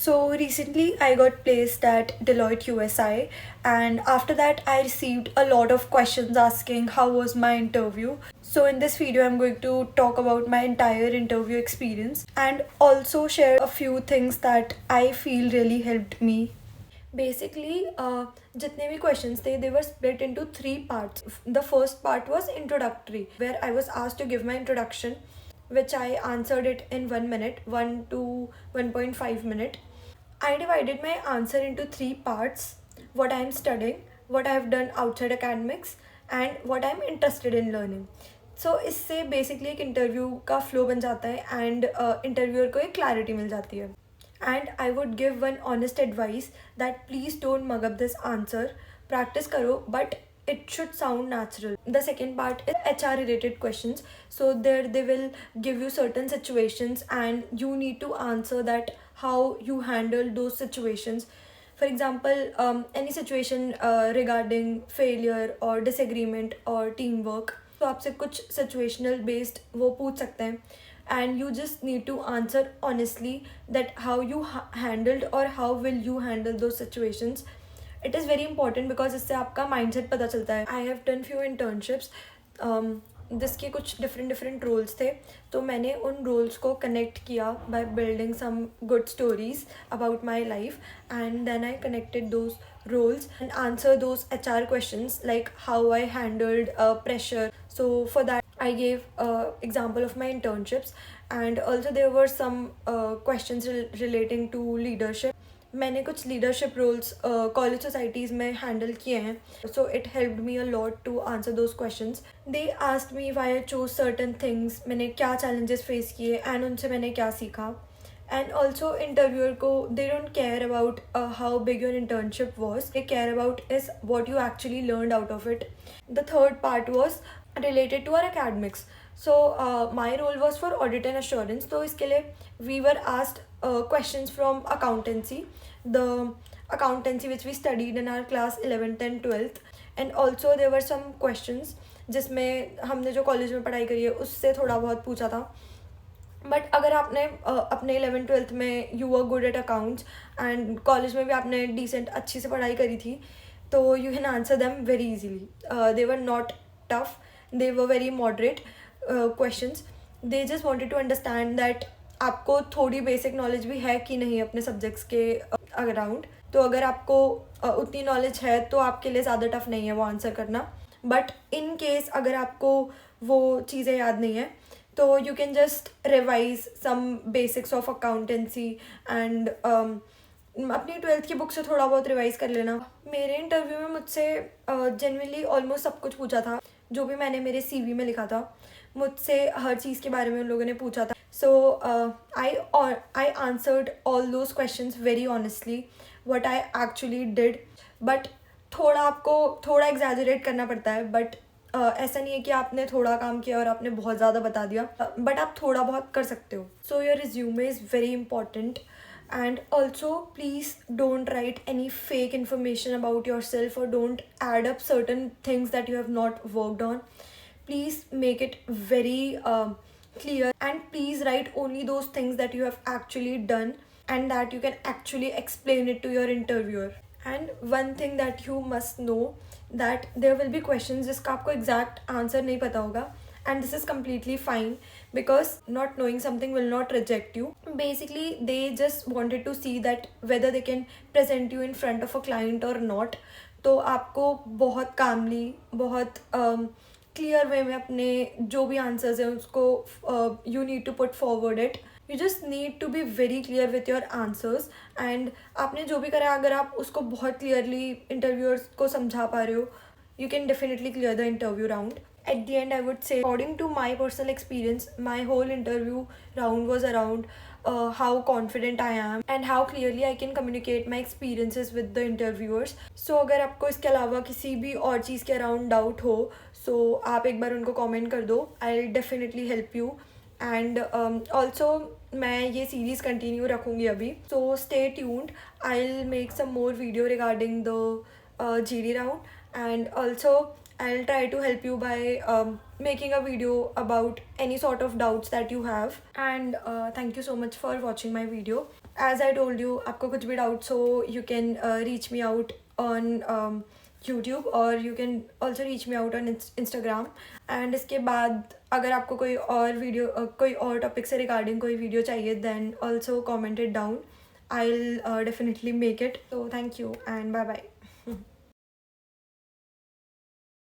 So recently I got placed at Deloitte USI, and after that I received a lot of questions asking how was my interview. So in this video I'm going to talk about my entire interview experience and also share a few things that I feel really helped me. Basically, जितने भी questions थे, they were split into three parts. The first part was introductory, where I was asked to give my introduction, which I answered it in 1 minute, 1 to 1.5 minute. I divided my answer into three parts: what I am studying, what I have done outside academics, and what I am interested in learning. So इससे basically एक interview का flow बन जाता है and interviewer को एक clarity मिल जाती है. And I would give one honest advice that please don't mug up this answer. Practice karo, but it should sound natural. The second part is HR related questions. So there they will give you certain situations and you need to answer that how you handle those situations. For example, any situation regarding failure or disagreement or teamwork. तो आपसे कुछ situational based वो पूछ सकते हैं and you just need to answer honestly that how you handled or how will you handle those situations. It is very important because इससे आपका mindset पता चलता है. I have done few internships जिसके कुछ डिफरेंट रोल्स थे, तो मैंने उन रोल्स को कनेक्ट किया by building some good stories about my life and then I connected those roles and answer those HR questions like how I handled pressure. So for that I gave example of my internships and also there were some questions relating to leadership. मैंने कुछ leadership roles college societies में handle किए हैं, so it helped me a lot to answer those questions. They asked me why I chose certain things, मैंने क्या challenges face किए and उनसे मैंने क्या सीखा. And also interviewer ko, they don't care about how big your internship was. They care about is what you actually learned out of it. The third part was related to our academics. So my role was for audit and assurance. So iske liye we were asked questions from accountancy, the accountancy which we studied in our class 11th and 12th. And also there were some questions जिसमें हमने जो college में पढ़ाई करी है उससे थोड़ा बहुत पूछा था. बट अगर आपने अपने 11th-12th में you were good at accounts and college में भी आपने डिसेंट अच्छी से पढ़ाई करी थी, तो you can answer them very easily. They were not tough, they were very moderate questions. They just wanted to understand that आपको थोड़ी बेसिक नॉलेज भी है कि नहीं अपने सब्जेक्ट्स के अराउंड. तो अगर आपको उतनी नॉलेज है तो आपके लिए ज़्यादा टफ नहीं है वो आंसर करना. बट इन केस अगर आपको वो चीज़ें याद नहीं है तो you can just revise some basics of accountancy and अपनी 12th की बुक से थोड़ा बहुत रिवाइज कर लेना. मेरे इंटरव्यू में मुझसे जनरली ऑलमोस्ट सब कुछ पूछा था, जो भी मैंने मेरे CV में लिखा था मुझसे हर चीज़ के बारे में उन लोगों ने पूछा था. So I answered all those questions very honestly what I actually did. But थोड़ा एग्जैजरेट करना पड़ता है, बट ऐसा नहीं है कि आपने थोड़ा काम किया और आपने बहुत ज़्यादा बता दिया, बट आप थोड़ा बहुत कर सकते हो. So your resume is very important and also please don't write any fake information about yourself और don't add up certain things that you have not worked on. Please make it very clear and please write only those things that you have actually done and that you can actually explain it to your interviewer. And one thing that you must know that there will be questions जिसका आपको exact answer नहीं पता होगा, and this is completely fine because not knowing something will not reject you. Basically they just wanted to see that whether they can present you in front of a client or not. तो आपको बहुत calmly, बहुत clear way में अपने जो भी answers हैं उसको you need to put forward it. You just need to be very clear with your answers and आपने जो भी करा अगर आप उसको बहुत क्लियरली इंटरव्यूअर्स को समझा पा रहे हो, you can definitely clear the interview round. At the end I would say, according to my personal experience, my whole interview round was around how confident I am and how clearly I can communicate my experiences with the interviewers. So अगर आपको इसके अलावा किसी भी और चीज़ के around doubt हो, so आप एक बार उनको कमेंट कर दो. I'll definitely help you. And also मैं ये सीरीज़ कंटिन्यू रखूँगी अभी, so stay tuned. I'll make some more video regarding the GD round, and also I'll try to help you by making a video about any sort of doubts that you have. And thank you so much for watching my video. As I told you, आपको कुछ भी doubts हो, you can reach me out on YouTube, और you can also reach me out on Instagram. And इसके बाद अगर आपको कोई और वीडियो कोई और टॉपिक से रिगार्डिंग कोई वीडियो चाहिए, then also comment it down. I'll definitely make it. So thank you and bye bye.